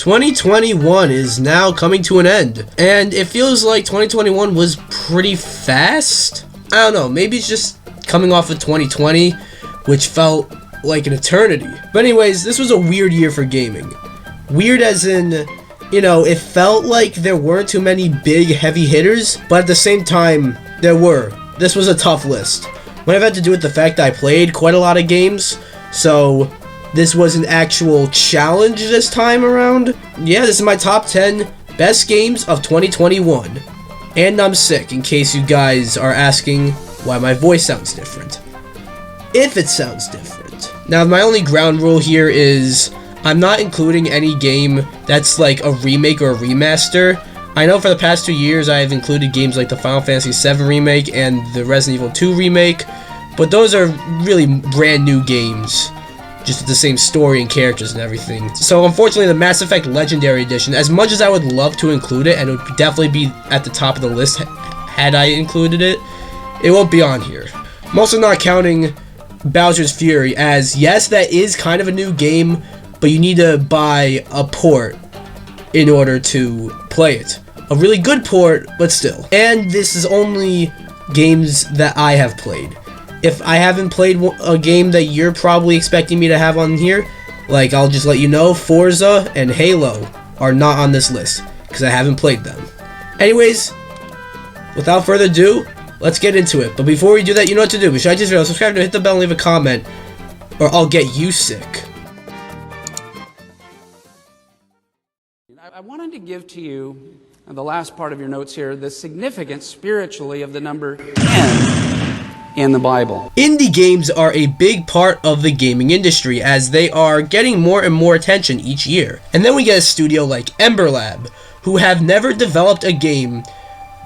2021 is now coming to an end, and it feels like 2021 was pretty fast. I don't know, maybe it's just coming off of 2020, which felt like an eternity. But anyways, this was a weird year for gaming. Weird as in, you know, it felt like there weren't too many big heavy hitters, but at the same time, there were. This was a tough list. Might have had to do with the fact that I played quite a lot of games, so this was an actual challenge this time around. Yeah, this is my top 10 best games of 2021. And I'm sick, in case you guys are asking why my voice sounds different. If it sounds different. Now, my only ground rule here is I'm not including any game that's like a remake or a remaster. I know for the past 2 years I have included games like the Final Fantasy VII Remake and the Resident Evil 2 Remake, but those are really brand new games, just with the same story and characters and everything. So unfortunately, the Mass Effect Legendary Edition, as much as I would love to include it, and it would definitely be at the top of the list had I included it, it won't be on here. I'm also not counting Bowser's Fury, as yes, that is kind of a new game, but you need to buy a port in order to play it. A really good port, but still. And this is only games that I have played. If I haven't played a game that you're probably expecting me to have on here, like, I'll just let you know, Forza and Halo are not on this list, because I haven't played them. Anyways, without further ado, let's get into it. But before we do that, you know what to do. Besides this video, subscribe to hit the bell and leave a comment, or I'll get you sick. I wanted to give to you, in the last part of your notes here, the significance spiritually of the number 10 in the Bible. Indie games are a big part of the gaming industry, as they are getting more and more attention each year. And then we get a studio like Ember Lab, who have never developed a game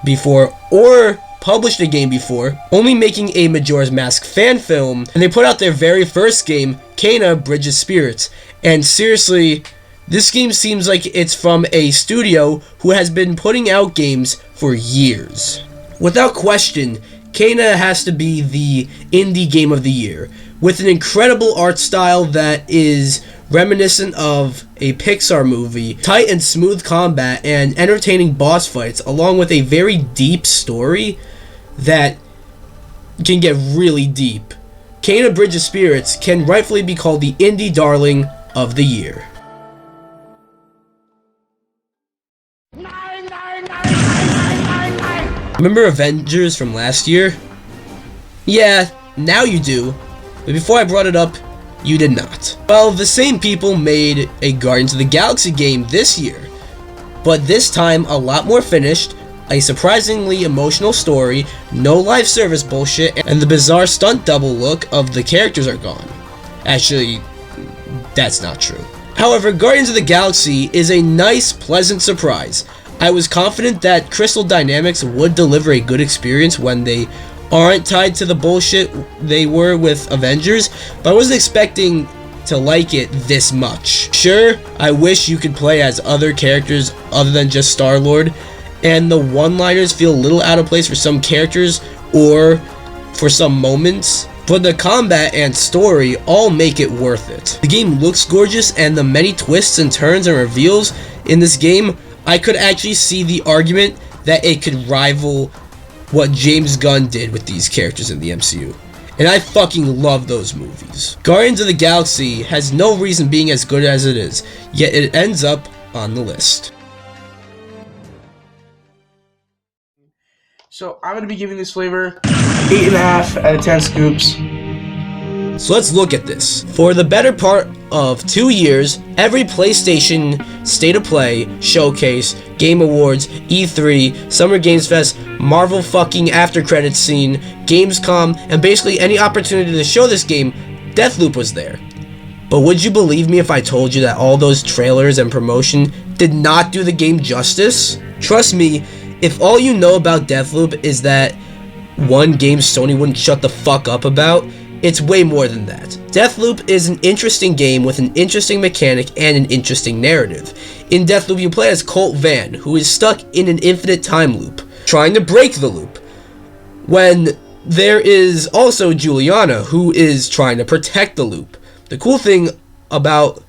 before or published a game before, only making a Majora's Mask fan film, and they put out their very first game, Kena Bridge of Spirits. And seriously, this game seems like it's from a studio who has been putting out games for years. Without question, Kena has to be the indie game of the year, with an incredible art style that is reminiscent of a Pixar movie, tight and smooth combat, and entertaining boss fights, along with a very deep story that can get really deep. Kena Bridge of Spirits can rightfully be called the indie darling of the year. Remember Avengers from last year? Yeah, now you do, but before I brought it up, you did not. Well, the same people made a Guardians of the Galaxy game this year, but this time a lot more finished, a surprisingly emotional story, no live service bullshit, and the bizarre stunt double look of the characters are gone. Actually, that's not true. However, Guardians of the Galaxy is a nice, pleasant surprise. I was confident that Crystal Dynamics would deliver a good experience when they aren't tied to the bullshit they were with Avengers, but I wasn't expecting to like it this much. Sure, I wish you could play as other characters other than just Star-Lord, and the one-liners feel a little out of place for some characters or for some moments, but the combat and story all make it worth it. The game looks gorgeous, and the many twists and turns and reveals in this game, I could actually see the argument that it could rival what James Gunn did with these characters in the MCU. And I fucking love those movies. Guardians of the Galaxy has no reason being as good as it is, yet it ends up on the list. So I'm going to be giving this flavor 8.5 out of 10 scoops. So let's look at this. For the better part of 2 years, every PlayStation State of Play, Showcase, Game Awards, E3, Summer Games Fest, Marvel fucking after credits scene, Gamescom, and basically any opportunity to show this game, Deathloop was there. But would you believe me if I told you that all those trailers and promotion did not do the game justice? Trust me, if all you know about Deathloop is that one game Sony wouldn't shut the fuck up about, it's way more than that. Deathloop is an interesting game with an interesting mechanic and an interesting narrative. In Deathloop, you play as Colt Van, who is stuck in an infinite time loop, trying to break the loop. When there is also Juliana, who is trying to protect the loop. The cool thing about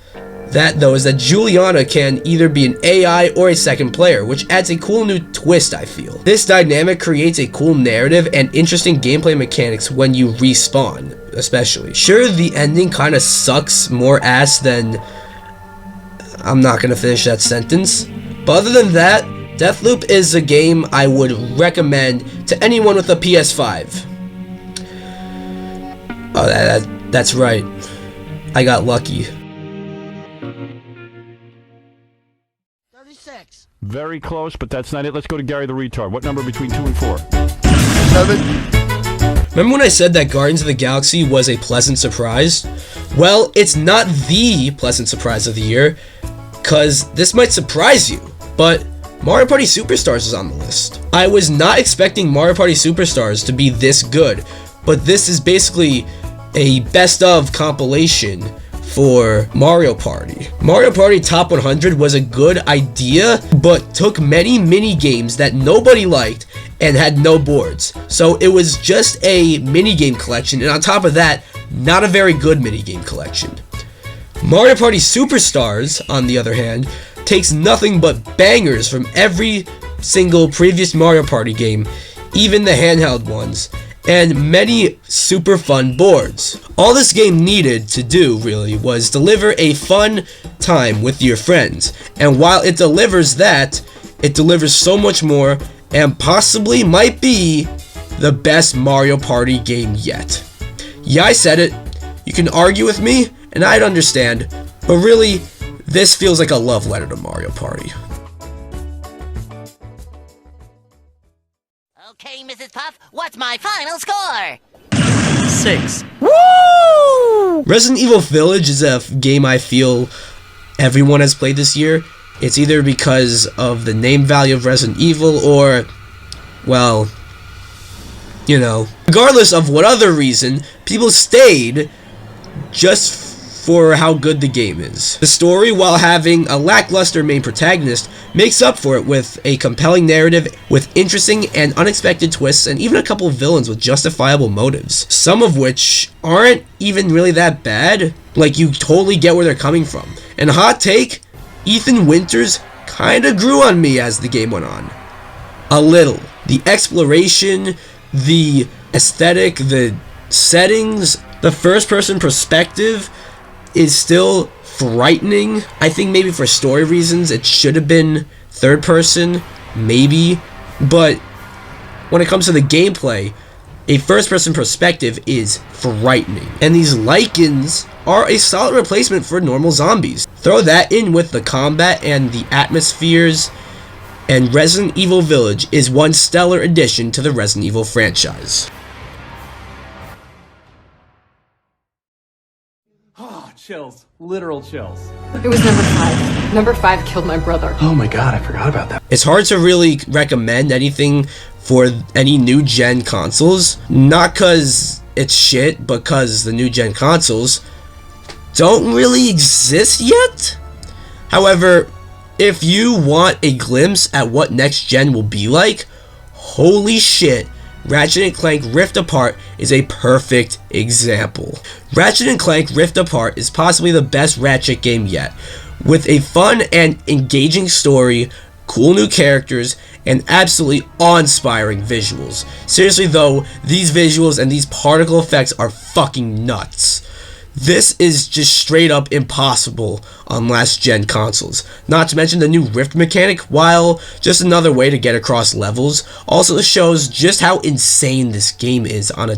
that though is that Juliana can either be an AI or a second player, which adds a cool new twist, I feel. This dynamic creates a cool narrative and interesting gameplay mechanics when you respawn, especially. Sure, the ending kind of sucks more ass than... I'm not gonna finish that sentence. But other than that, Deathloop is a game I would recommend to anyone with a PS5. Oh, that's right. I got lucky. 36. Very close, but that's not it. Let's go to Gary the Retard. What number between 2 and 4? 7. Remember when I said that Guardians of the Galaxy was a pleasant surprise? Well, it's not the pleasant surprise of the year, cause this might surprise you, but Mario Party Superstars is on the list. I was not expecting Mario Party Superstars to be this good, but this is basically a best of compilation for Mario Party. Mario Party Top 100 was a good idea, but took many mini games that nobody liked and had no boards. So it was just a minigame collection, and on top of that, not a very good minigame collection. Mario Party Superstars, on the other hand, takes nothing but bangers from every single previous Mario Party game, even the handheld ones, and many super fun boards. All this game needed to do, really, was deliver a fun time with your friends. And while it delivers that, it delivers so much more, and possibly might be the best Mario Party game yet. Yeah, I said it. You can argue with me, and I'd understand, but really, this feels like a love letter to Mario Party. Okay, Mrs. Puff, what's my final score? 6. Resident Evil Village is a game I feel everyone has played this year. It's either because of the name value of Resident Evil or, well, you know, regardless of what other reason, people stayed just for how good the game is. The story, while having a lackluster main protagonist, makes up for it with a compelling narrative with interesting and unexpected twists, and even a couple of villains with justifiable motives, some of which aren't even really that bad. Like, you totally get where they're coming from. And hot take, Ethan Winters kinda grew on me as the game went on. A little. The exploration, the aesthetic, the settings, the first-person perspective is still frightening. I think maybe for story reasons it should have been third person, maybe, but when it comes to the gameplay, a first person perspective is frightening. And these Lycans are a solid replacement for normal zombies. Throw that in with the combat and the atmospheres, and Resident Evil Village is one stellar addition to the Resident Evil franchise. Chills. Literal chills. It was number 5. Number 5 killed my brother. Oh my god, I forgot about that. It's hard to really recommend anything for any new gen consoles, not cause it's shit, but cause the new gen consoles don't really exist yet. However, if you want a glimpse at what next gen will be like, holy shit, Ratchet & Clank Rift Apart is a perfect example. Ratchet & Clank Rift Apart is possibly the best Ratchet game yet, with a fun and engaging story, cool new characters, and absolutely awe-inspiring visuals. Seriously though, these visuals and these particle effects are fucking nuts. This is just straight up impossible on last gen consoles. Not to mention the new Rift mechanic, while just another way to get across levels, also shows just how insane this game is on a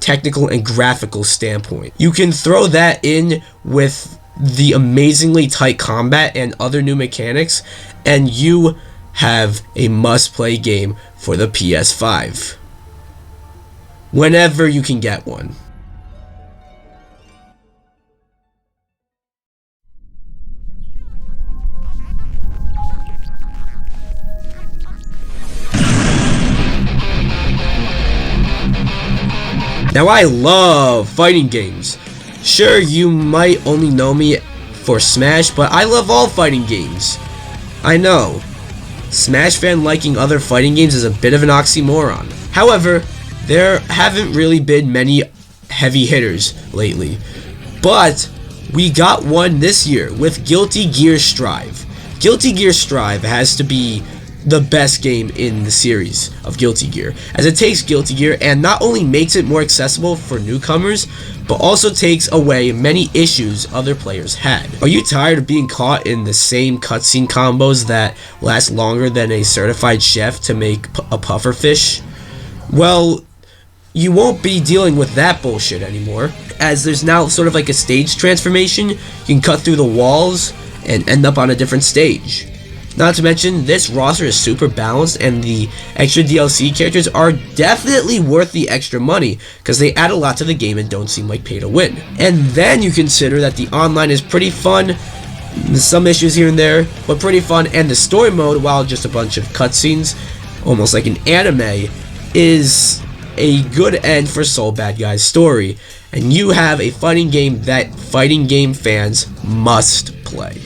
technical and graphical standpoint. You can throw that in with the amazingly tight combat and other new mechanics, and you have a must-play game for the PS5. Whenever you can get one. Now, I love fighting games. Sure, you might only know me for Smash, but I love all fighting games. I know. Smash fan liking other fighting games is a bit of an oxymoron. However, there haven't really been many heavy hitters lately. But we got one this year with Guilty Gear Strive. Guilty Gear Strive has to be the best game in the series of Guilty Gear, as it takes Guilty Gear and not only makes it more accessible for newcomers, but also takes away many issues other players had. Are you tired of being caught in the same cutscene combos that last longer than a certified chef to make a puffer fish? Well, you won't be dealing with that bullshit anymore, as there's now sort of like a stage transformation. You can cut through the walls and end up on a different stage. Not to mention, this roster is super balanced, and the extra DLC characters are definitely worth the extra money, because they add a lot to the game and don't seem like pay to win. And then you consider that the online is pretty fun, some issues here and there, but pretty fun, and the story mode, while just a bunch of cutscenes, almost like an anime, is a good end for Soul Bad Guy's story, and you have a fighting game that fighting game fans must play.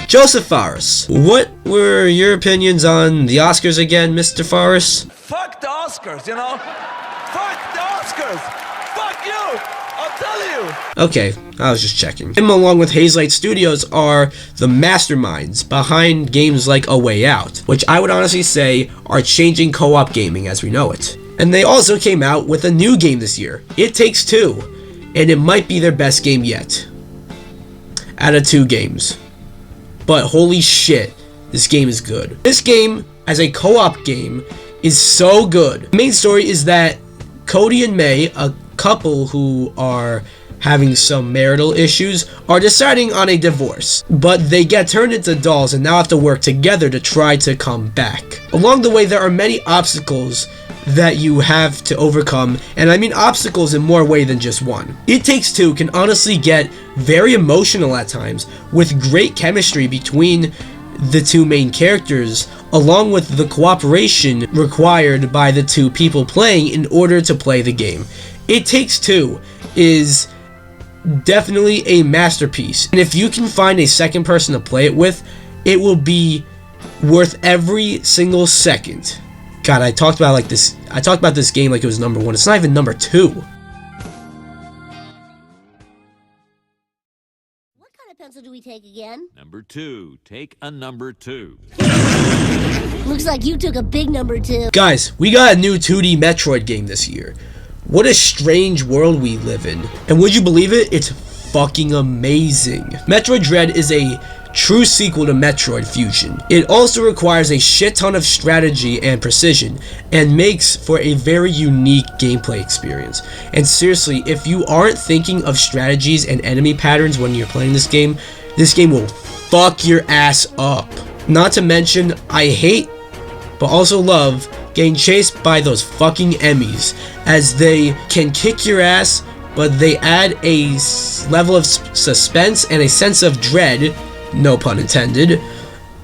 Joseph Fares, what were your opinions on the Oscars again, Mr. Fares? Fuck the Oscars, you know? Fuck the Oscars! Fuck you! I'll tell you! Okay, I was just checking. Him along with Hazelight Studios are the masterminds behind games like A Way Out, which I would honestly say are changing co-op gaming as we know it. And they also came out with a new game this year, It Takes Two, and it might be their best game yet, out of 2 games. But holy shit, this game is good. This game, as a co-op game, is so good. The main story is that Cody and May, a couple who are having some marital issues, are deciding on a divorce. But they get turned into dolls and now have to work together to try to come back. Along the way, there are many obstacles that you have to overcome, and I mean obstacles in more way than just one. It Takes Two can honestly get very emotional at times, with great chemistry between the 2 main characters, along with the cooperation required by the 2 people playing in order to play the game. It Takes Two is definitely a masterpiece, and if you can find a second person to play it with, it will be worth every single second. God, I talked about this game like it was number 1. It's not even number 2. What kind of pencil do we take again? Number 2. Take a number 2. Looks like you took a big number 2. Guys, we got a new 2D Metroid game this year. What a strange world we live in. And would you believe it? It's fucking amazing. Metroid Dread is a true sequel to Metroid Fusion. It also requires a shit ton of strategy and precision, and makes for a very unique gameplay experience. And seriously, if you aren't thinking of strategies and enemy patterns when you're playing this game will fuck your ass up. Not to mention, I hate, but also love, getting chased by those fucking Emmys, as they can kick your ass, but they add a level of suspense and a sense of dread, no pun intended,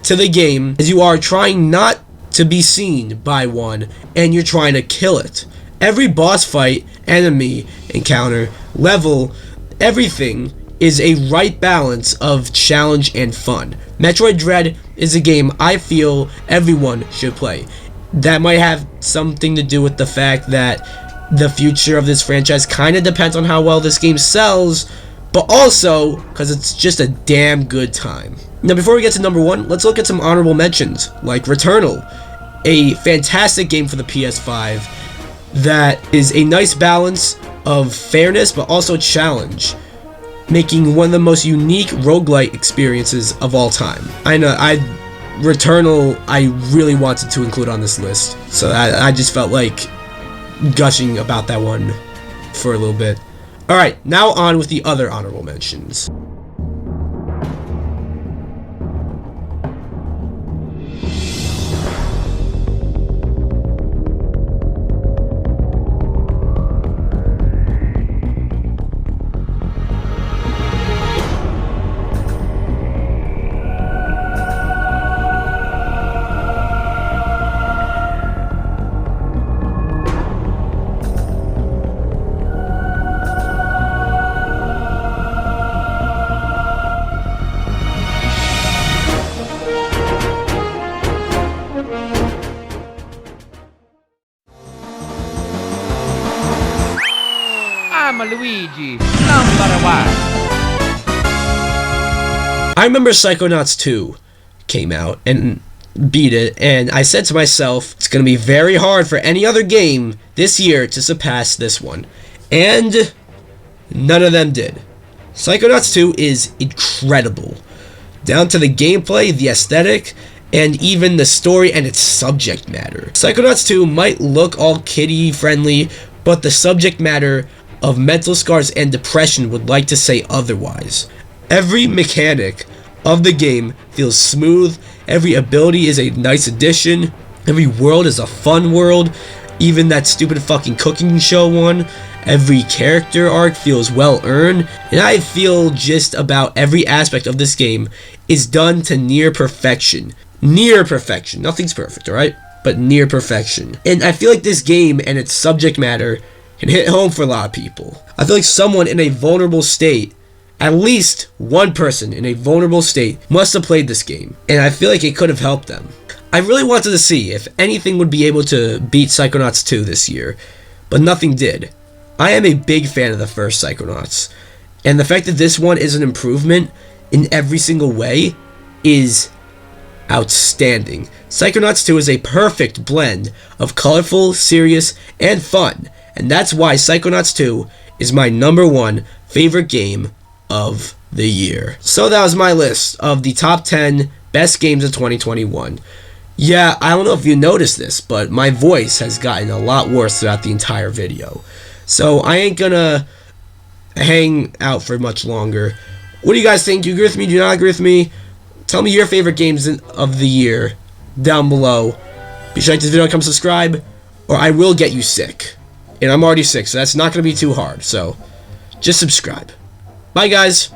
to the game, as you are trying not to be seen by one, and you're trying to kill it. Every boss fight, enemy, encounter, level, everything is a right balance of challenge and fun. Metroid Dread is a game I feel everyone should play. That might have something to do with the fact that the future of this franchise kind of depends on how well this game sells, but also because it's just a damn good time. Now, before we get to number 1, let's look at some honorable mentions, like Returnal, a fantastic game for the PS5 that is a nice balance of fairness but also challenge, making one of the most unique roguelite experiences of all time. Returnal I really wanted to include on this list, so I just felt like gushing about that one for a little bit. Alright, now on with the other honorable mentions. I'm Luigi, #1. I remember Psychonauts 2 came out and beat it, and I said to myself, it's going to be very hard for any other game this year to surpass this one. And none of them did. Psychonauts 2 is incredible. Down to the gameplay, the aesthetic, and even the story and its subject matter. Psychonauts 2 might look all kiddie friendly, but the subject matter of mental scars and depression would like to say otherwise. Every mechanic of the game feels smooth, every ability is a nice addition, every world is a fun world, even that stupid fucking cooking show one. Every character arc feels well earned, and I feel just about every aspect of this game is done to near perfection. Near perfection. Nothing's perfect, alright? But near perfection. And I feel like this game and its subject matter can hit home for a lot of people. I feel like someone in a vulnerable state, at least one person in a vulnerable state, must have played this game, and I feel like it could have helped them. I really wanted to see if anything would be able to beat Psychonauts 2 this year, but nothing did. I am a big fan of the first Psychonauts, and the fact that this one is an improvement in every single way is outstanding. Psychonauts 2 is a perfect blend of colorful, serious, and fun, and that's why Psychonauts 2 is my #1 favorite game of the year. So that was my list of the top 10 best games of 2021. Yeah, I don't know if you noticed this, but my voice has gotten a lot worse throughout the entire video. So I ain't gonna hang out for much longer. What do you guys think? Do you agree with me? Do you not agree with me? Tell me your favorite games of the year down below. Be sure to like this video and come subscribe, or I will get you sick. And I'm already sick, so that's not gonna be too hard. So just subscribe. Bye, guys.